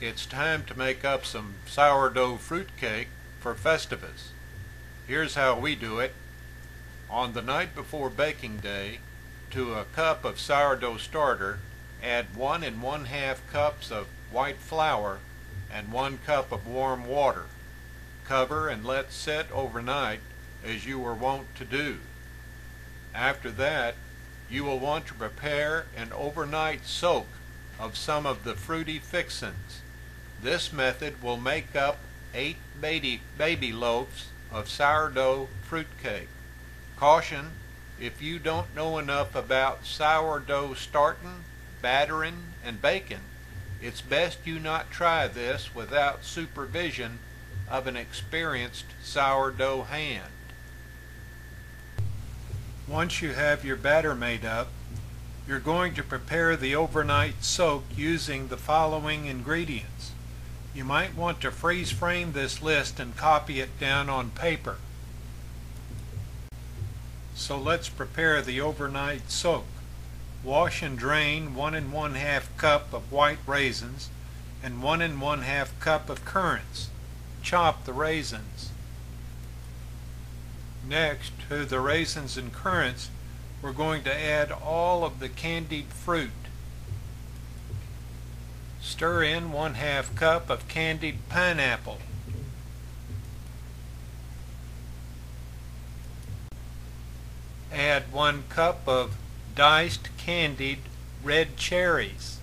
It's time to make up some sourdough fruitcake for Festivus. Here's how we do it. On the night before baking day, to a cup of sourdough starter, add 1 1/2 cups of white flour and 1 cup of warm water. Cover and let sit overnight as you are wont to do. After that, you will want to prepare an overnight soak of some of the fruity fixins. This method will make up 8 baby loaves of sourdough fruitcake. Caution, if you don't know enough about sourdough starting, battering, and baking, it's best you not try this without supervision of an experienced sourdough hand. Once you have your batter made up, you're going to prepare the overnight soak using the following ingredients. You might want to freeze frame this list and copy it down on paper. So let's prepare the overnight soak. Wash and drain 1 1/2 cup of white raisins and 1 1/2 cup of currants. Chop the raisins. Next, to the raisins and currants, we're going to add all of the candied fruit. Stir in 1/2 cup of candied pineapple. Add 1 cup of diced candied red cherries.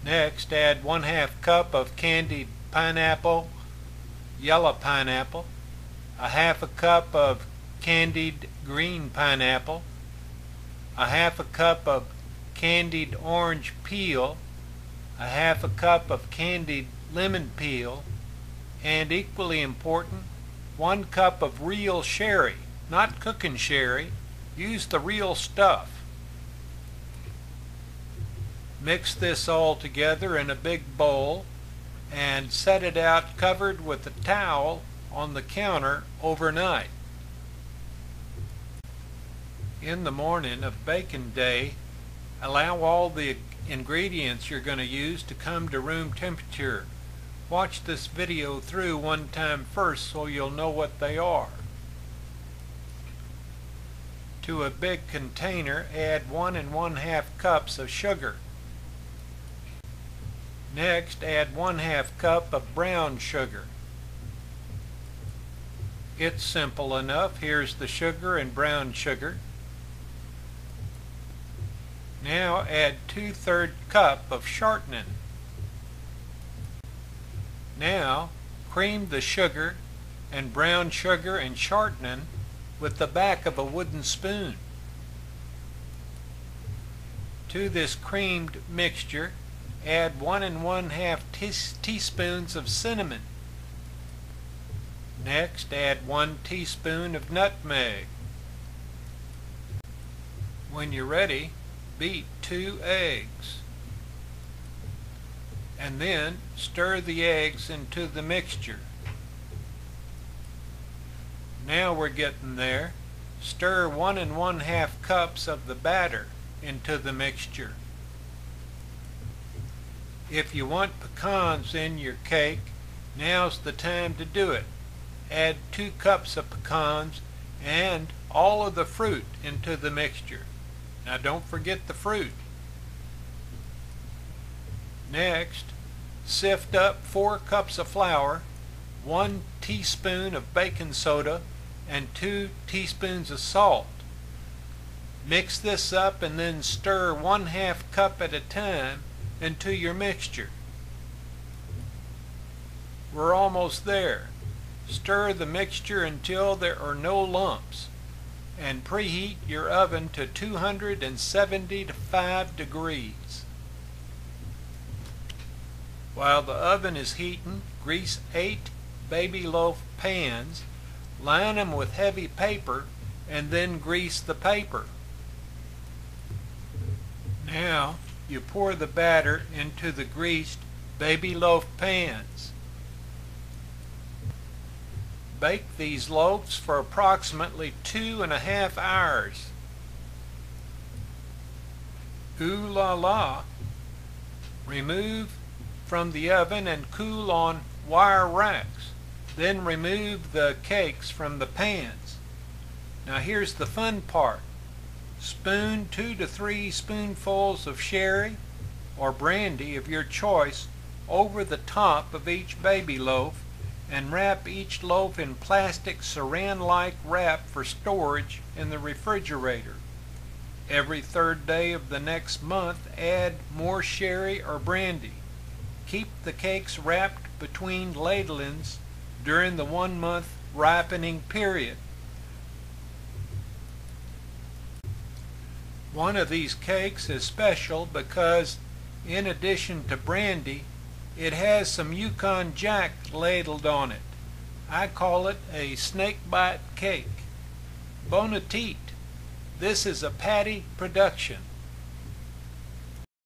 Next, add 1/2 cup of candied pineapple, yellow pineapple, 1/2 cup of candied green pineapple, 1/2 cup of candied orange peel, 1/2 cup of candied lemon peel, and equally important, 1 cup of real sherry, not cooking sherry. Use the real stuff. Mix this all together in a big bowl and set it out covered with a towel on the counter overnight. In the morning of baking day, allow all the ingredients you're going to use to come to room temperature. Watch this video through one time first so you'll know what they are. To a big container, add 1 1/2 cups of sugar. Next, add 1/2 cup of brown sugar. It's simple enough. Here's the sugar and brown sugar. Now add 2/3 cup of shortening. Now cream the sugar and brown sugar and shortening with the back of a wooden spoon. To this creamed mixture, add 1 1/2 teaspoons of cinnamon. Next, add 1 teaspoon of nutmeg. When you're ready, beat 2 eggs. And then stir the eggs into the mixture. Now we're getting there. Stir 1 1/2 cups of the batter into the mixture. If you want pecans in your cake, now's the time to do it. Add 2 cups of pecans and all of the fruit into the mixture. Now don't forget the fruit. Next, sift up 4 cups of flour, 1 teaspoon of baking soda, and 2 teaspoons of salt. Mix this up and then stir 1/2 cup at a time into your mixture. We're almost there. Stir the mixture until there are no lumps and preheat your oven to 275 degrees. While the oven is heating, grease 8 baby loaf pans, line them with heavy paper, and then grease the paper. Now you pour the batter into the greased baby loaf pans. Bake these loaves for approximately 2.5 hours. Ooh la la! Remove from the oven and cool on wire racks. Then remove the cakes from the pans. Now here's the fun part. Spoon 2 to 3 spoonfuls of sherry or brandy of your choice over the top of each baby loaf and wrap each loaf in plastic saran-like wrap for storage in the refrigerator. Every third day of the next month, add more sherry or brandy. Keep the cakes wrapped between ladlings during the 1-month ripening period. One of these cakes is special because, in addition to brandy, it has some Yukon Jack ladled on it. I call it a snakebite cake. Bon appetit! This is a Patty production.